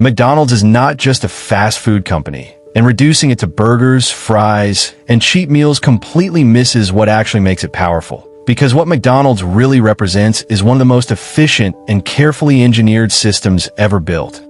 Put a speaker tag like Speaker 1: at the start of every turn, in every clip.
Speaker 1: McDonald's is not just a fast food company, and reducing it to burgers, fries, and cheap meals completely misses what actually makes it powerful. Because what McDonald's really represents is one of the most efficient and carefully engineered systems ever built.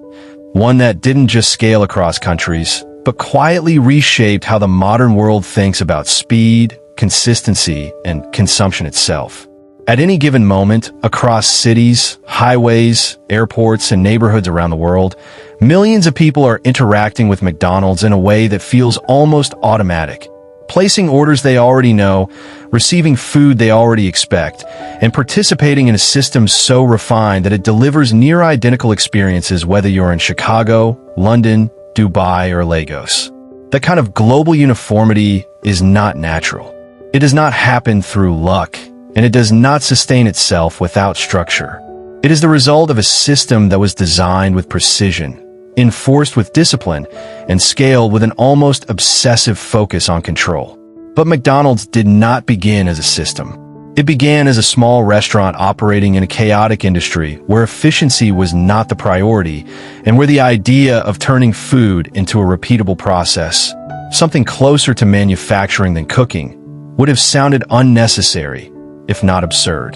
Speaker 1: One that didn't just scale across countries, but quietly reshaped how the modern world thinks about speed, consistency, and consumption itself. At any given moment, across cities, highways, airports, and neighborhoods around the world, millions of people are interacting with McDonald's in a way that feels almost automatic. Placing orders they already know, receiving food they already expect, and participating in a system so refined that it delivers near-identical experiences whether you're in Chicago, London, Dubai, or Lagos. That kind of global uniformity is not natural. It does not happen through luck, and it does not sustain itself without structure. It is the result of a system that was designed with precision, enforced with discipline, and scaled with an almost obsessive focus on control. But McDonald's did not begin as a system. It began as a small restaurant operating in a chaotic industry where efficiency was not the priority and where the idea of turning food into a repeatable process, something closer to manufacturing than cooking, would have sounded unnecessary, if not absurd.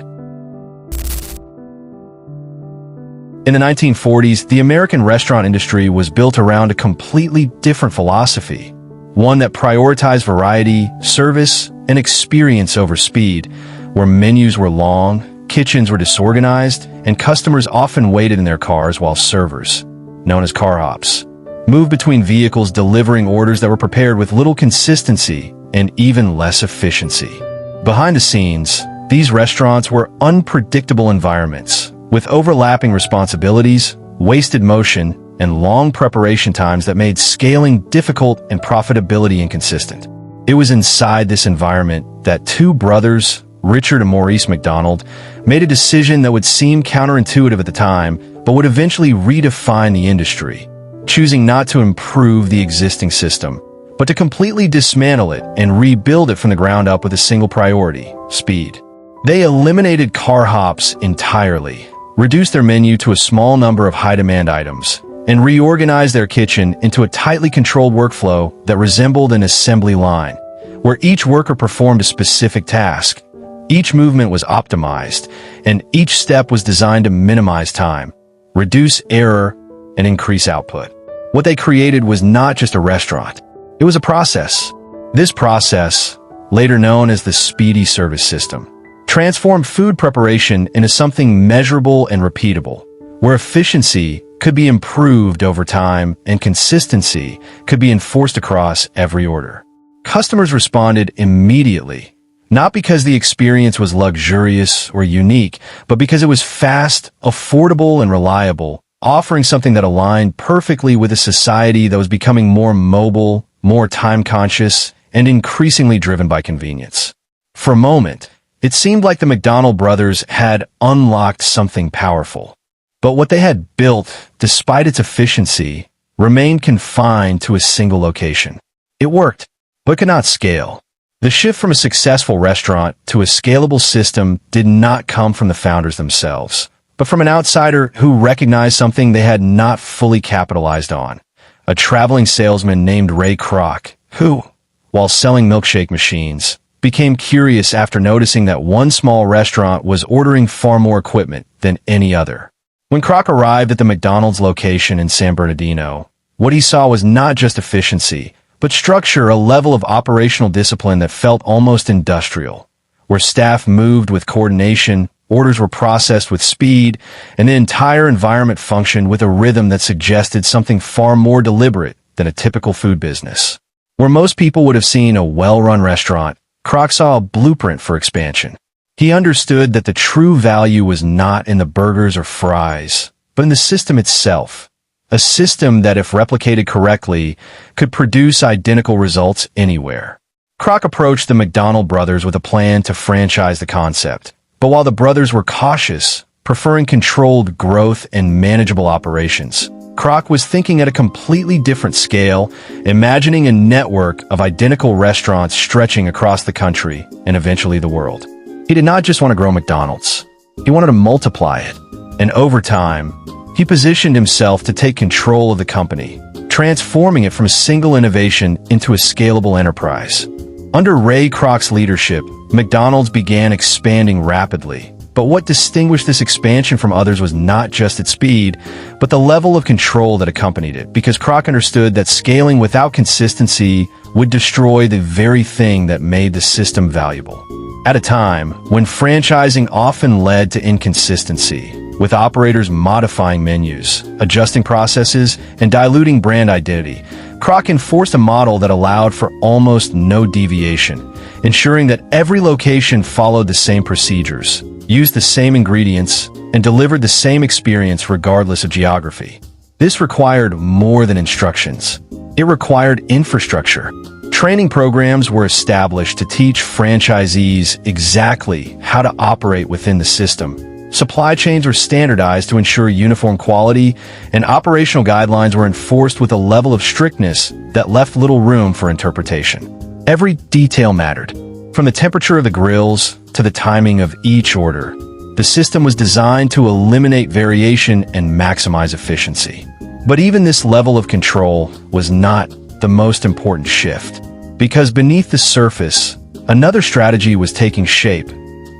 Speaker 1: In the 1940s, the American restaurant industry was built around a completely different philosophy, one that prioritized variety, service, and experience over speed, where menus were long, kitchens were disorganized, and customers often waited in their cars while servers, known as car hops, moved between vehicles delivering orders that were prepared with little consistency and even less efficiency. Behind the scenes, these restaurants were unpredictable environments, with overlapping responsibilities, wasted motion, and long preparation times that made scaling difficult and profitability inconsistent. It was inside this environment that two brothers, Richard and Maurice McDonald, made a decision that would seem counterintuitive at the time, but would eventually redefine the industry, choosing not to improve the existing system, but to completely dismantle it and rebuild it from the ground up with a single priority: speed. They eliminated car hops entirely, reduced their menu to a small number of high-demand items, and reorganized their kitchen into a tightly controlled workflow that resembled an assembly line, where each worker performed a specific task. Each movement was optimized, and each step was designed to minimize time, reduce error, and increase output. What they created was not just a restaurant. It was a process. This process, later known as the Speedy Service System, transformed food preparation into something measurable and repeatable, where efficiency could be improved over time and consistency could be enforced across every order. Customers responded immediately, not because the experience was luxurious or unique, but because it was fast, affordable, and reliable, offering something that aligned perfectly with a society that was becoming more mobile, more time-conscious, and increasingly driven by convenience. For a moment, it seemed like the McDonald brothers had unlocked something powerful. But what they had built, despite its efficiency, remained confined to a single location. It worked, but could not scale. The shift from a successful restaurant to a scalable system did not come from the founders themselves, but from an outsider who recognized something they had not fully capitalized on: a traveling salesman named Ray Kroc, who, while selling milkshake machines, became curious after noticing that one small restaurant was ordering far more equipment than any other. When Kroc arrived at the McDonald's location in San Bernardino, what he saw was not just efficiency, but structure, a level of operational discipline that felt almost industrial, where staff moved with coordination, orders were processed with speed, and the entire environment functioned with a rhythm that suggested something far more deliberate than a typical food business. Where most people would have seen a well-run restaurant, Kroc saw a blueprint for expansion. He understood that the true value was not in the burgers or fries, but in the system itself. A system that, if replicated correctly, could produce identical results anywhere. Kroc approached the McDonald brothers with a plan to franchise the concept. But while the brothers were cautious, preferring controlled growth and manageable operations, Kroc was thinking at a completely different scale, imagining a network of identical restaurants stretching across the country and eventually the world. He did not just want to grow McDonald's. He wanted to multiply it. And over time, He positioned himself to take control of the company, transforming it from a single innovation into a scalable enterprise. Under Ray Kroc's leadership, McDonald's began expanding rapidly. But what distinguished this expansion from others was not just its speed, but the level of control that accompanied it, because Kroc understood that scaling without consistency would destroy the very thing that made the system valuable. At a time when franchising often led to inconsistency, with operators modifying menus, adjusting processes, and diluting brand identity, Kroc enforced a model that allowed for almost no deviation, ensuring that every location followed the same procedures, used the same ingredients, and delivered the same experience regardless of geography. This required more than instructions. It required infrastructure. Training programs were established to teach franchisees exactly how to operate within the system. Supply chains were standardized to ensure uniform quality, and operational guidelines were enforced with a level of strictness that left little room for interpretation. Every detail mattered, from the temperature of the grills to the timing of each order. The system was designed to eliminate variation and maximize efficiency. But even this level of control was not the most important shift, because beneath the surface, another strategy was taking shape,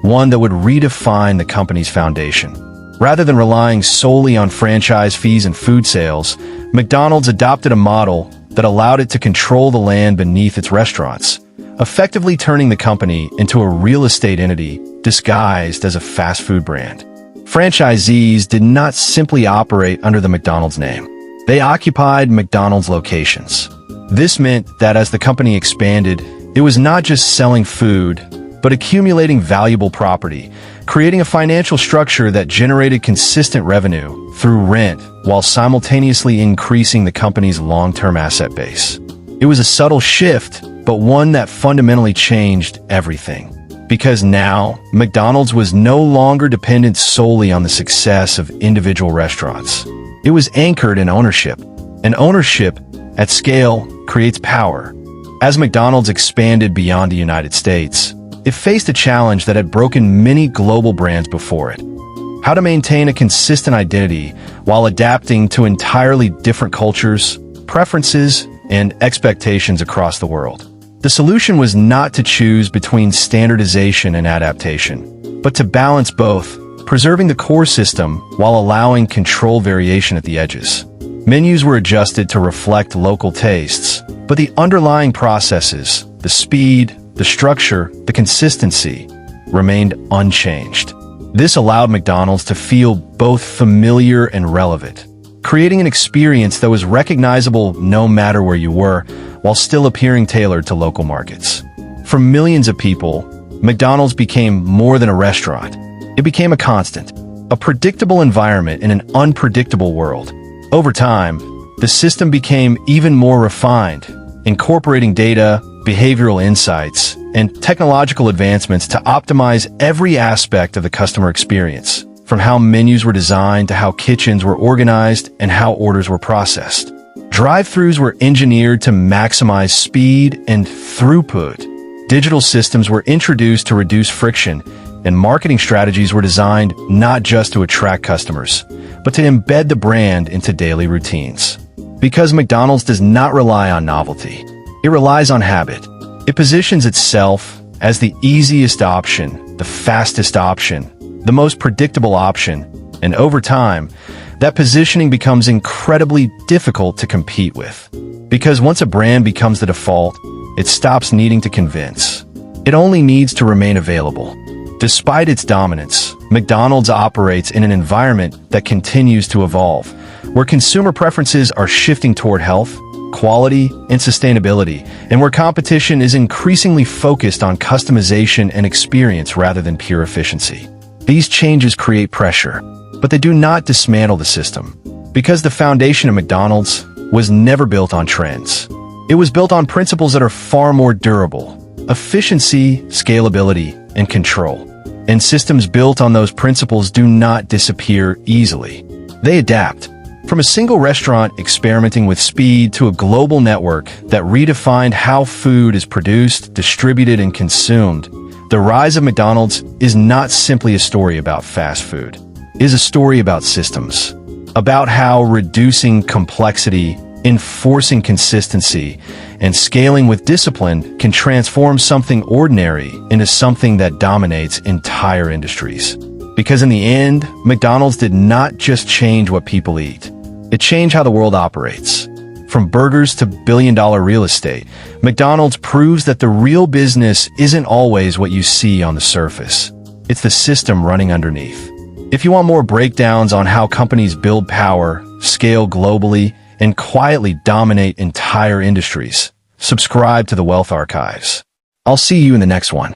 Speaker 1: one that would redefine the company's foundation. Rather than relying solely on franchise fees and food sales, McDonald's adopted a model that allowed it to control the land beneath its restaurants, effectively turning the company into a real estate entity disguised as a fast food brand. Franchisees did not simply operate under the McDonald's name. They occupied McDonald's locations. This meant that as the company expanded, it was not just selling food, but accumulating valuable property, creating a financial structure that generated consistent revenue through rent while simultaneously increasing the company's long-term asset base. It was a subtle shift, but one that fundamentally changed everything. Because now, McDonald's was no longer dependent solely on the success of individual restaurants. It was anchored in ownership, and ownership, at scale, creates power. As McDonald's expanded beyond the United States, it faced a challenge that had broken many global brands before it: how to maintain a consistent identity while adapting to entirely different cultures, preferences, and expectations across the world. The solution was not to choose between standardization and adaptation, but to balance both, preserving the core system while allowing controlled variation at the edges. Menus were adjusted to reflect local tastes, but the underlying processes, the speed, the structure, the consistency, remained unchanged. This allowed McDonald's to feel both familiar and relevant, creating an experience that was recognizable no matter where you were, while still appearing tailored to local markets. For millions of people, McDonald's became more than a restaurant. It became a constant, a predictable environment in an unpredictable world. Over time, the system became even more refined, incorporating data, behavioral insights, and technological advancements to optimize every aspect of the customer experience, from how menus were designed to how kitchens were organized and how orders were processed. Drive-thrus were engineered to maximize speed and throughput. Digital systems were introduced to reduce friction, and marketing strategies were designed not just to attract customers, but to embed the brand into daily routines. Because McDonald's does not rely on novelty, it relies on habit. It positions itself as the easiest option, the fastest option, the most predictable option, and over time, that positioning becomes incredibly difficult to compete with. Because once a brand becomes the default, it stops needing to convince. It only needs to remain available. Despite its dominance, McDonald's operates in an environment that continues to evolve, where consumer preferences are shifting toward health, quality, and sustainability, and where competition is increasingly focused on customization and experience rather than pure efficiency. These changes create pressure, but they do not dismantle the system, because the foundation of McDonald's was never built on trends. It was built on principles that are far more durable: efficiency, scalability, and control. And systems built on those principles do not disappear easily. They adapt. From a single restaurant experimenting with speed to a global network that redefined how food is produced, distributed, and consumed, the rise of McDonald's is not simply a story about fast food. It is a story about systems, about how reducing complexity, enforcing consistency, and scaling with discipline can transform something ordinary into something that dominates entire industries. Because in the end, McDonald's did not just change what people eat. It changed how the world operates. From burgers to billion-dollar real estate, McDonald's proves that the real business isn't always what you see on the surface. It's the system running underneath. If you want more breakdowns on how companies build power, scale globally, and quietly dominate entire industries, subscribe to the Wealth Archives. I'll see you in the next one.